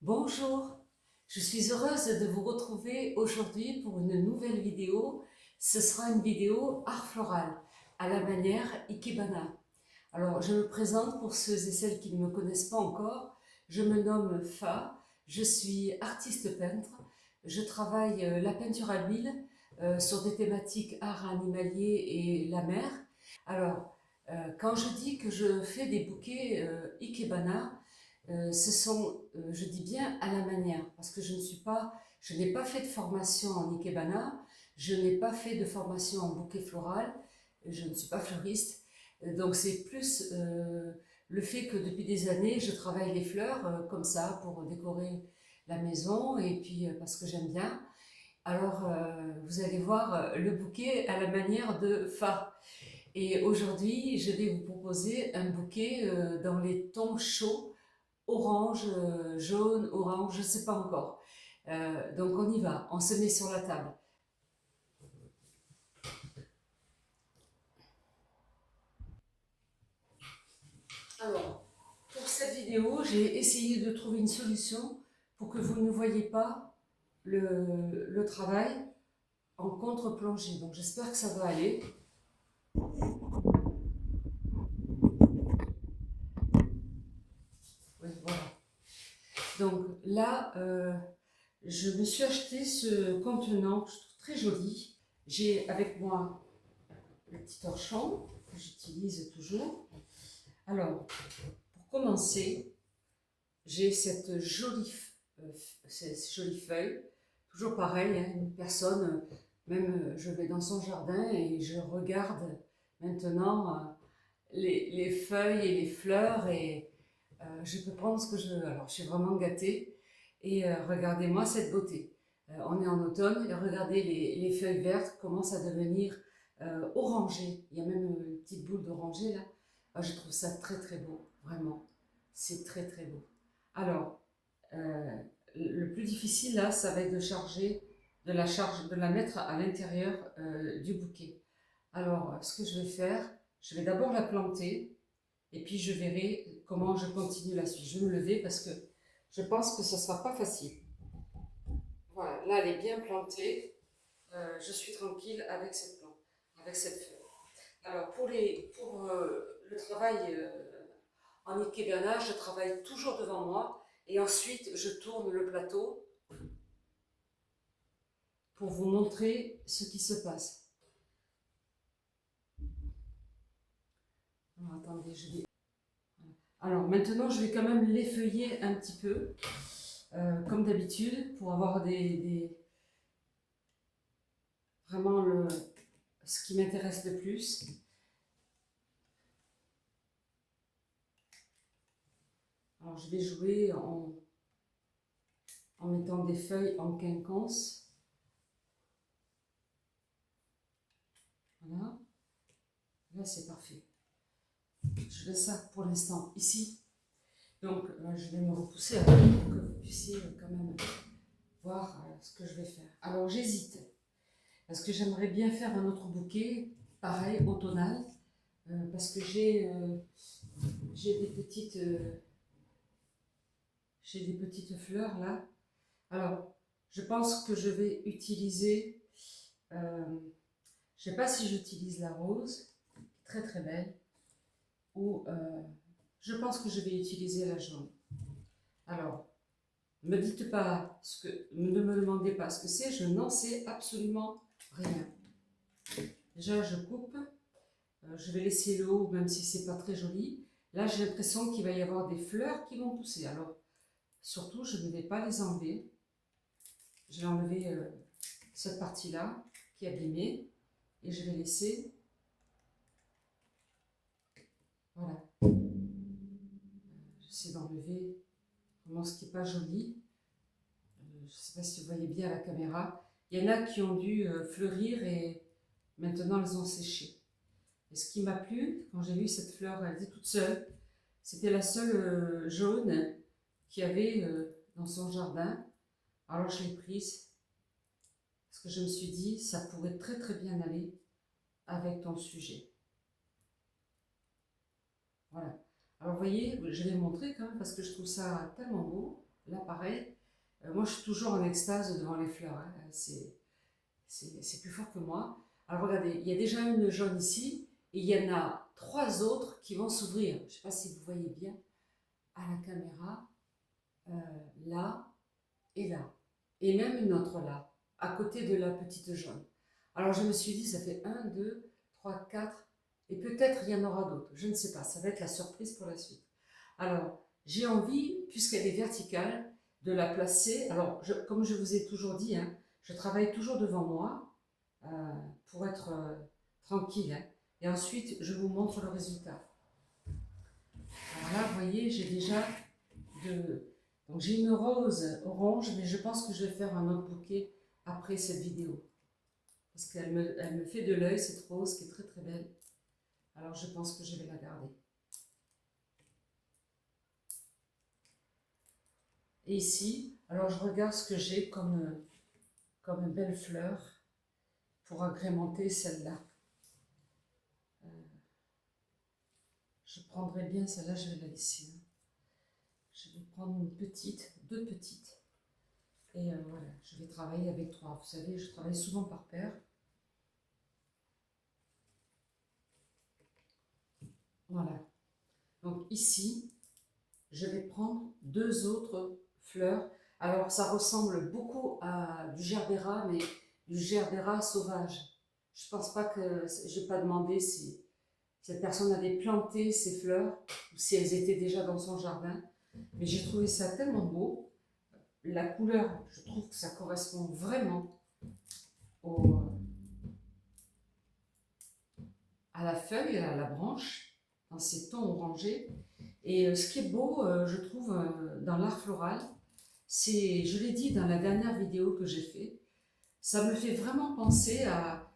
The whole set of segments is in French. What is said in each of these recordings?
Bonjour, je suis heureuse de vous retrouver aujourd'hui pour une nouvelle vidéo. Ce sera une vidéo art floral à la manière Ikebana. Alors je me présente pour ceux et celles qui ne me connaissent pas encore. Je me nomme Fa, je suis artiste peintre. Je travaille la peinture à l'huile sur des thématiques art animalier et la mer. Alors quand je dis que je fais des bouquets Ikebana, je dis bien à la manière, parce que je n'ai pas fait de formation en ikebana, je n'ai pas fait de formation en bouquet floral, je ne suis pas fleuriste, donc c'est plus le fait que depuis des années, je travaille les fleurs comme ça pour décorer la maison et puis parce que j'aime bien. Alors vous allez voir le bouquet à la manière de Fa. Et aujourd'hui, je vais vous proposer un bouquet dans les tons chauds orange, jaune, orange, je ne sais pas encore. Donc on y va, on se met sur la table. Alors, pour cette vidéo, j'ai essayé de trouver une solution pour que vous ne voyez pas le travail en contre-plongée. Donc j'espère que ça va aller. Oui, voilà. Donc là, je me suis acheté ce contenant que je trouve très joli. J'ai avec moi le petit torchon que j'utilise toujours. Alors, pour commencer, j'ai cette jolie feuille, toujours pareil, hein, une personne, même je vais dans son jardin et je regarde maintenant les feuilles et les fleurs et je peux prendre ce que je veux. Alors je suis vraiment gâtée et regardez-moi cette beauté. On est en automne et regardez les feuilles vertes commencent à devenir orangées. Il y a même une petite boule d'oranger là. Ah, je trouve ça très très beau, vraiment. C'est très très beau. Alors, euh, le plus difficile là, ça va être de la mettre à l'intérieur du bouquet. Alors, ce que je vais faire, je vais d'abord la planter et puis je verrai comment je continue la suite. Je vais me lever parce que je pense que ce ne sera pas facile. Voilà, là elle est bien plantée. Je suis tranquille avec cette plante, avec cette feuille. Alors, pour le travail en ikebana, je travaille toujours devant moi et ensuite je tourne le plateau pour vous montrer ce qui se passe. Alors, attendez, Alors maintenant, je vais quand même l'effeuiller un petit peu, comme d'habitude, pour avoir vraiment ce qui m'intéresse le plus. Alors je vais jouer en mettant des feuilles en quinconce. Voilà, là c'est parfait. Je laisse ça pour l'instant ici. Donc je vais me repousser pour que vous puissiez quand même voir ce que je vais faire. Alors j'hésite, parce que j'aimerais bien faire un autre bouquet, pareil, automnal, parce que j'ai des petites fleurs là. Alors, je pense que je vais utiliser, je ne sais pas si j'utilise la rose, très très belle, ou je pense que je vais utiliser la jaune. Alors, ne me demandez pas ce que c'est, je n'en sais absolument rien. Déjà, je coupe, je vais laisser le haut, même si c'est pas très joli. Là, j'ai l'impression qu'il va y avoir des fleurs qui vont pousser. Alors, surtout, je ne vais pas les enlever. Je vais enlever cette partie-là qui est abîmée et je vais laisser, voilà, j'essaie d'enlever vraiment ce qui n'est pas joli. Je ne sais pas si vous voyez bien à la caméra. Il y en a qui ont dû fleurir et maintenant elles ont séché. Et ce qui m'a plu, quand j'ai vu cette fleur, elle était toute seule, c'était la seule jaune qu'il y avait dans son jardin. Alors je l'ai prise parce que je me suis dit, ça pourrait très très bien aller avec ton sujet. Voilà. Alors vous voyez, je vais montrer quand même parce que je trouve ça tellement beau. Là pareil. pareil. Moi, je suis toujours en extase devant les fleurs, hein. C'est plus fort que moi. Alors regardez, il y a déjà une jaune ici, et il y en a 3 autres qui vont s'ouvrir. Je ne sais pas si vous voyez bien à la caméra, là et là. Et même une autre là, à côté de la petite jaune. Alors je me suis dit, ça fait 1, 2, 3, 4, et peut-être il y en aura d'autres. Je ne sais pas, ça va être la surprise pour la suite. Alors, j'ai envie, puisqu'elle est verticale, de la placer. Alors, comme je vous ai toujours dit, hein, je travaille toujours devant moi euh, pour être tranquille, hein. Et ensuite, je vous montre le résultat. Alors là, vous voyez, j'ai déjà de... Donc j'ai une rose orange, mais je pense que je vais faire un autre bouquet après cette vidéo. Parce qu'elle me fait de l'œil, cette rose qui est très très belle. Alors je pense que je vais la garder. Et ici, alors je regarde ce que j'ai comme une belle fleur pour agrémenter celle-là. Je prendrai bien celle-là, je vais la laisser. Je vais prendre une petite, 2 petites. Et voilà, je vais travailler avec 3. Vous savez, je travaille souvent par paire. Voilà. Donc ici, je vais prendre 2 autres fleurs. Alors ça ressemble beaucoup à du gerbera, mais du gerbera sauvage. Je pense pas que, je n'ai pas demandé si cette personne avait planté ces fleurs ou si elles étaient déjà dans son jardin. Mais j'ai trouvé ça tellement beau. La couleur, je trouve que ça correspond vraiment au, à la feuille, à la branche, dans ces tons orangés. Et ce qui est beau, je trouve, dans l'art floral, c'est, je l'ai dit dans la dernière vidéo que j'ai fait, ça me fait vraiment penser à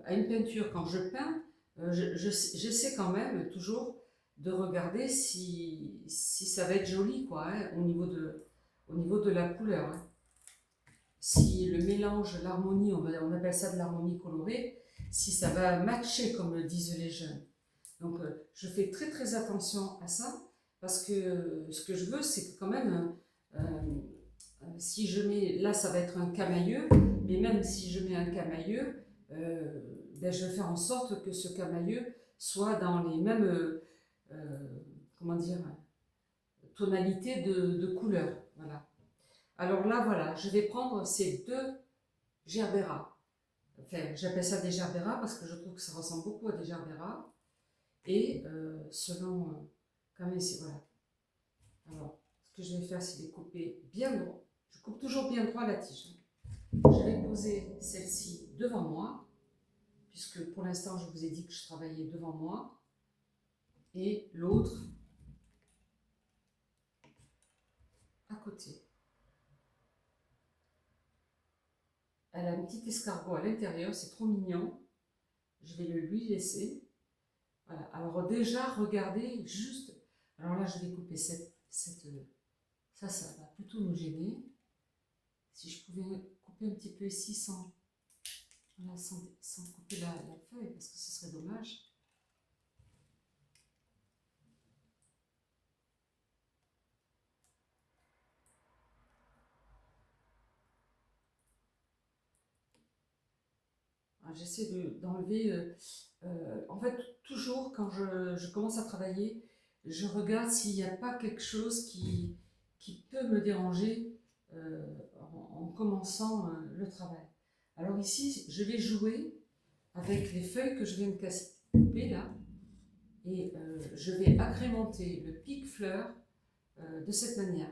une peinture. Quand je peins, j'essaie quand même toujours de regarder si ça va être joli, quoi, hein, au niveau de la couleur, hein. Si le mélange, l'harmonie, on appelle ça de l'harmonie colorée, si ça va matcher comme le disent les jeunes. Donc je fais très très attention à ça parce que ce que je veux c'est que quand même si je mets, là ça va être un camailleux, mais même si je mets un camailleux, ben, je vais faire en sorte que ce camailleux soit dans les mêmes comment dire, tonalités de couleurs. Voilà. Alors là voilà, je vais prendre ces 2 gerberas. Enfin, j'appelle ça des gerberas parce que je trouve que ça ressemble beaucoup à des gerberas. Et selon, comme ici, voilà. Alors, ce que je vais faire, c'est les couper bien droit. Je coupe toujours bien droit la tige. Je vais poser celle-ci devant moi, puisque pour l'instant, je vous ai dit que je travaillais devant moi. Et l'autre à côté. Elle a un petit escargot à l'intérieur, c'est trop mignon. Je vais le lui laisser. Voilà. Alors déjà, regardez juste. Alors là, je vais couper ça va plutôt nous gêner. Si je pouvais couper un petit peu ici voilà, sans couper la feuille, parce que ce serait dommage. J'essaie d'enlever, en fait, toujours quand je commence à travailler, je regarde s'il n'y a pas quelque chose qui peut me déranger en commençant le travail. Alors ici, je vais jouer avec les feuilles que je viens de couper là, et je vais agrémenter le pique-fleur de cette manière,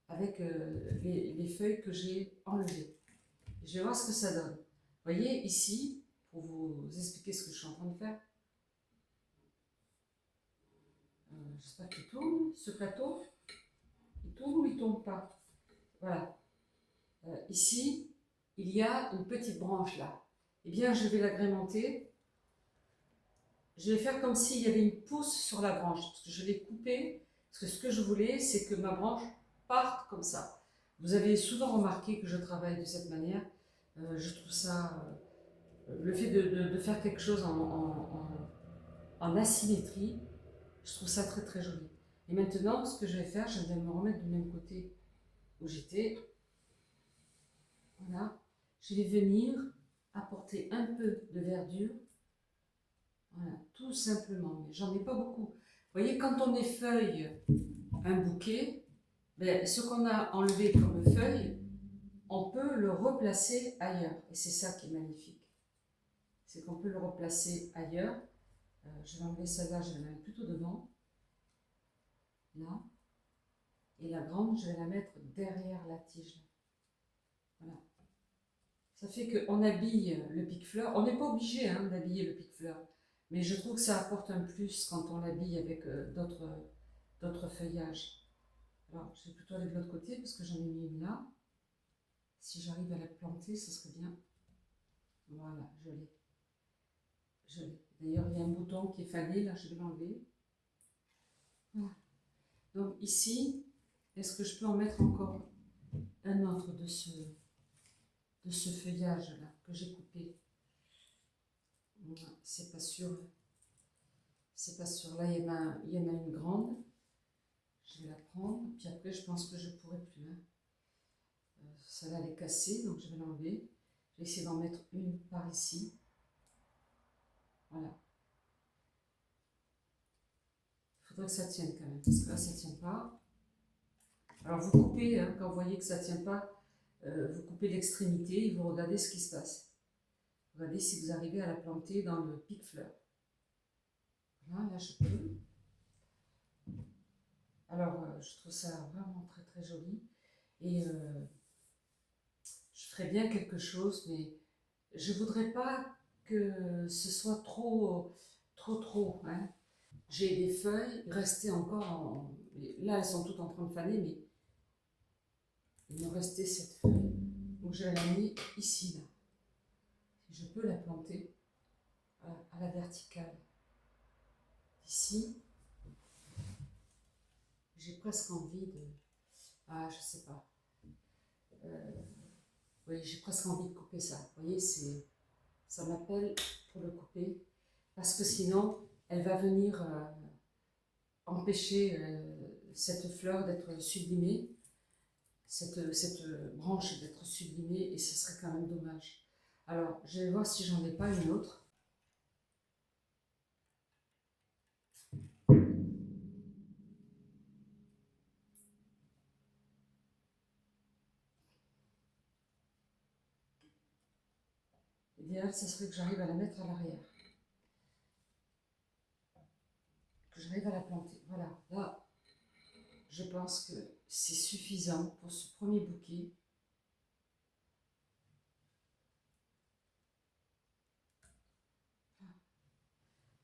avec les feuilles que j'ai enlevées. Je vais voir ce que ça donne. Vous voyez ici, pour vous expliquer ce que je suis en train de faire, j'espère qu'il tourne, ce plateau, il tourne ou il ne tourne pas. Voilà. Ici, il y a une petite branche là. Eh bien, je vais l'agrémenter. Je vais faire comme s'il y avait une pousse sur la branche, parce que je l'ai coupée, parce que ce que je voulais, c'est que ma branche parte comme ça. Vous avez souvent remarqué que je travaille de cette manière. Je trouve ça, le fait de faire quelque chose en asymétrie, je trouve ça très très joli. Et maintenant, ce que je vais faire, je vais me remettre du même côté où j'étais. Voilà. Je vais venir apporter un peu de verdure. Voilà, tout simplement. Mais j'en ai pas beaucoup. Vous voyez, quand on effeuille un bouquet, ben, ce qu'on a enlevé comme feuille, on peut le replacer ailleurs. Et c'est ça qui est magnifique. C'est qu'on peut le replacer ailleurs. Je vais enlever celle-là, je vais la mettre plutôt devant. Là. Et la grande, je vais la mettre derrière la tige. Voilà. Ça fait qu'on habille le pique-fleur. On n'est pas obligé d'habiller le pique-fleur. Mais je trouve que ça apporte un plus quand on l'habille avec d'autres feuillages. Alors, je vais plutôt aller de l'autre côté parce que j'en ai mis une là. Si j'arrive à la planter, ce serait bien. Voilà, je l'ai. D'ailleurs, il y a un bouton qui est fané, là, je vais l'enlever. Voilà. Donc ici, est-ce que je peux en mettre encore un autre de ce feuillage-là que j'ai coupé? C'est pas sûr. C'est pas sûr. Là, il y en a une grande. Je vais la prendre. Puis après, je pense que je pourrai plus. Celle-là, elle est cassée, donc je vais l'enlever. Je vais essayer d'en mettre une par ici. Voilà. Il faudrait que ça tienne quand même, parce que là, ça ne tient pas. Alors, vous coupez, quand vous voyez que ça ne tient pas, vous coupez l'extrémité et vous regardez ce qui se passe. Regardez si vous arrivez à la planter dans le pique-fleur. Voilà, là, je peux. Alors, je trouve ça vraiment très très joli. Et je ferais bien quelque chose, mais je voudrais pas que ce soit trop. Hein. J'ai des feuilles restées encore. Là, elles sont toutes en train de faner, mais il me restait cette feuille. Donc, je vais la mettre ici, là. Je peux la planter à la verticale. Ici, j'ai presque envie de. Ah, je sais pas. Oui, j'ai presque envie de couper ça. Vous voyez, ça m'appelle pour le couper. Parce que sinon, elle va venir empêcher cette fleur d'être sublimée, cette branche d'être sublimée, et ce serait quand même dommage. Alors, je vais voir si j'en ai pas une autre. L'idéal, ce serait que j'arrive à la mettre à l'arrière. Que j'arrive à la planter. Voilà, là, je pense que c'est suffisant pour ce premier bouquet.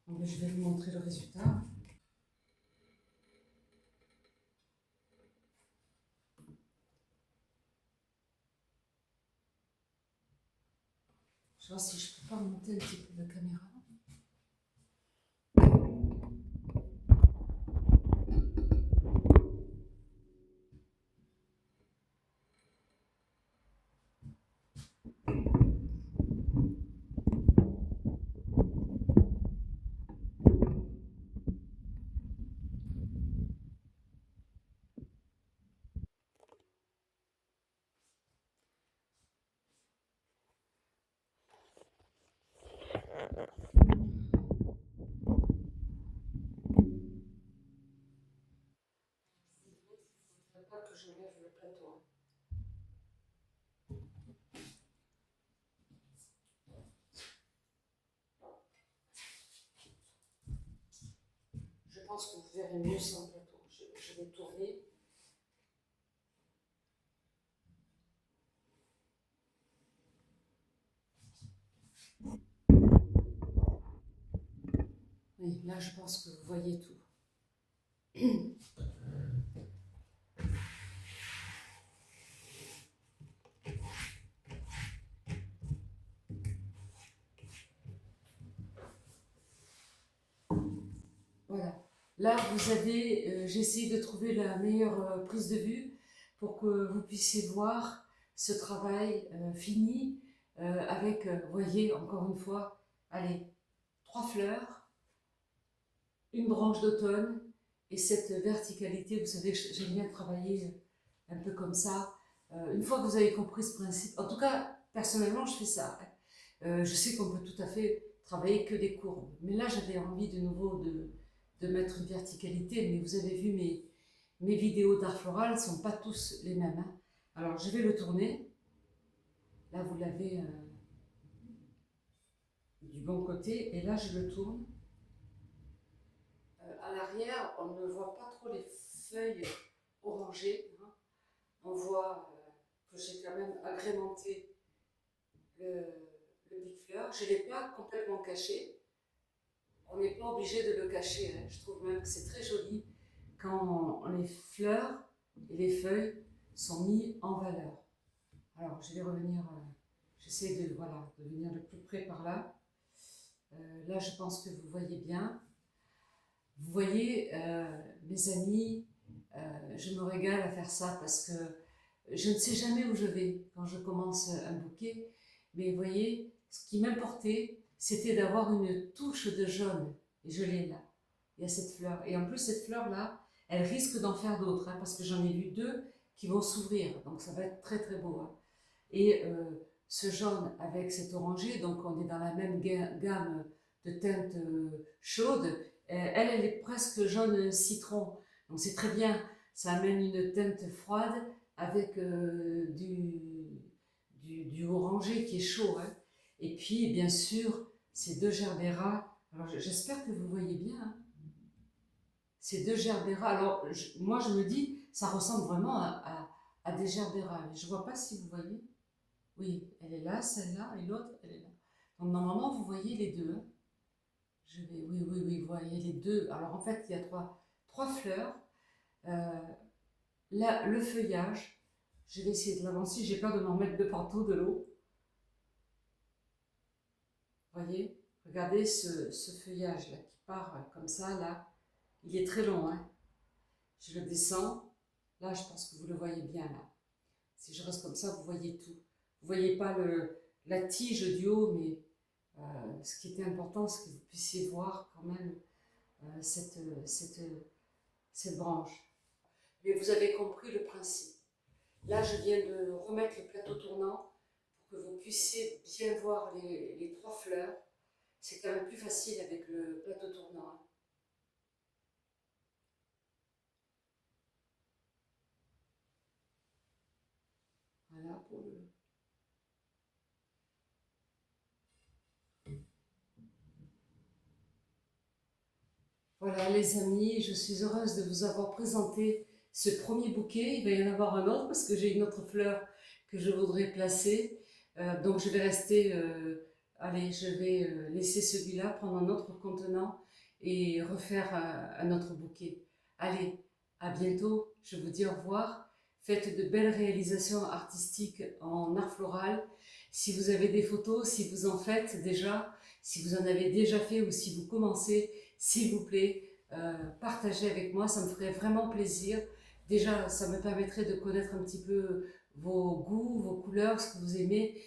Donc, je vais vous montrer le résultat. Je vais voir si je peux pas remonter un petit peu de caméra. Il ne faut pas que je lève le plateau. Je pense que vous verrez mieux sans plateau. Je vais tourner. Oui, là, je pense que vous voyez tout. Voilà. Là, vous avez, j'ai essayé de trouver la meilleure prise de vue pour que vous puissiez voir ce travail fini avec, vous voyez, encore une fois, allez, 3 fleurs, une branche d'automne et cette verticalité. Vous savez, j'aime bien travailler un peu comme ça. Une fois que vous avez compris ce principe, en tout cas, personnellement, je fais ça. Je sais qu'on peut tout à fait travailler que des courbes, mais là, j'avais envie de nouveau de mettre une verticalité, mais vous avez vu mes vidéos d'art floral ne sont pas tous les mêmes, hein. Alors, je vais le tourner. Là, vous l'avez du bon côté, et là, je le tourne. À l'arrière, on ne voit pas trop les feuilles orangées, hein. On voit que j'ai quand même agrémenté le Big Fleur. Je ne l'ai pas complètement caché. On n'est pas obligé de le cacher, hein. Je trouve même que c'est très joli quand les fleurs et les feuilles sont mis en valeur. Alors, je vais revenir, j'essaie de, voilà, de venir le plus près par là. Là, je pense que vous voyez bien. Vous voyez, mes amis, je me régale à faire ça parce que je ne sais jamais où je vais quand je commence un bouquet. Mais vous voyez, ce qui m'importait, c'était d'avoir une touche de jaune. Et je l'ai là. Il y a cette fleur. Et en plus, cette fleur-là, elle risque d'en faire d'autres, hein, parce que j'en ai vu deux qui vont s'ouvrir. Donc ça va être très très beau, hein. Et ce jaune avec cet orangé, donc on est dans la même gamme de teintes chaudes. Elle est presque jaune citron. Donc c'est très bien. Ça amène une teinte froide avec du orangé qui est chaud, hein. Et puis, bien sûr, ces deux gerbéras. Alors, j'espère que vous voyez bien, hein. Ces deux gerbéras. Alors, moi, je me dis, ça ressemble vraiment à des gerbéras. Mais je ne vois pas si vous voyez. Oui, elle est là, celle-là, et l'autre, elle est là. Donc, normalement, vous voyez les deux, hein. Oui, vous voyez les deux. Alors, en fait, il y a trois fleurs. Là, le feuillage. Je vais essayer de l'avancer. J'ai peur de m'en mettre de partout de l'eau. Voyez, regardez ce feuillage là qui part comme ça là. Il est très long, hein. Je le descends. Là, je pense que vous le voyez bien là. Si je reste comme ça, vous voyez tout. Vous voyez pas la tige du haut, mais ce qui était important, c'est que vous puissiez voir quand même cette branche. Mais vous avez compris le principe. Là, je viens de remettre le plateau tournant pour que vous puissiez bien voir les trois fleurs. C'est quand même plus facile avec le plateau tournant, hein. Voilà pour le... Voilà les amis, je suis heureuse de vous avoir présenté ce premier bouquet. Il va y en avoir un autre parce que j'ai une autre fleur que je voudrais placer. Donc je vais rester... allez, je vais laisser celui-là, prendre un autre contenant et refaire un autre bouquet. Allez, à bientôt, je vous dis au revoir. Faites de belles réalisations artistiques en art floral. Si vous avez des photos, si vous en faites déjà, si vous en avez déjà fait ou si vous commencez, s'il vous plaît, partagez avec moi, ça me ferait vraiment plaisir. Déjà, ça me permettrait de connaître un petit peu vos goûts, vos couleurs, ce que vous aimez.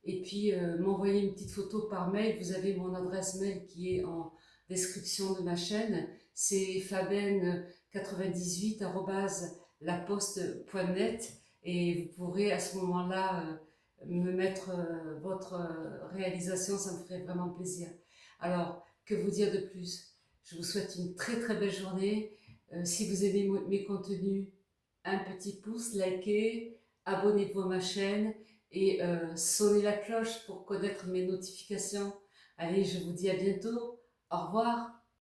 Et puis, m'envoyer une petite photo par mail. Vous avez mon adresse mail qui est en description de ma chaîne. C'est faben98@laposte.net et vous pourrez à ce moment-là me mettre votre réalisation, ça me ferait vraiment plaisir. Alors, que vous dire de plus? Je vous souhaite une très très belle journée. Si vous aimez mes contenus, un petit pouce, likez, abonnez-vous à ma chaîne et sonnez la cloche pour connaître mes notifications. Allez, je vous dis à bientôt. Au revoir.